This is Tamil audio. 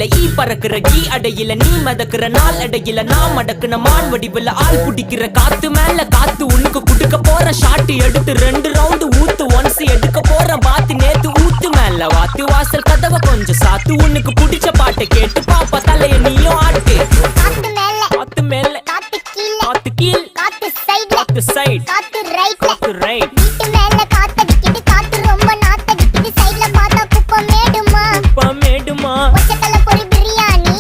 அடையில ஈ பறக்குற ஈ அடையில நீ மதக்குற நாள் அடையில நான் மடக்குன மான் வடிவுல ஆள் புடிக்கிற காத்து மேல காத்து உனக்கு குடுக்க போற ஷாட்டு எடுத்து 2 ரவுண்டு ஊத்து ஒன்ஸ் எடுக்க போற பாத்து நேத்து ஊத்து மேல வாத்து வாசல் கதவை கொஞ்சம் சாத்து உனக்கு பிடிச்ச பாட்டை கேட்டு பாப்பா தலைய நீயும் ஆட்டு காத்து மேல காத்து கீழ் காத்து சைடு காத்து ரைட் காத்து ரைட்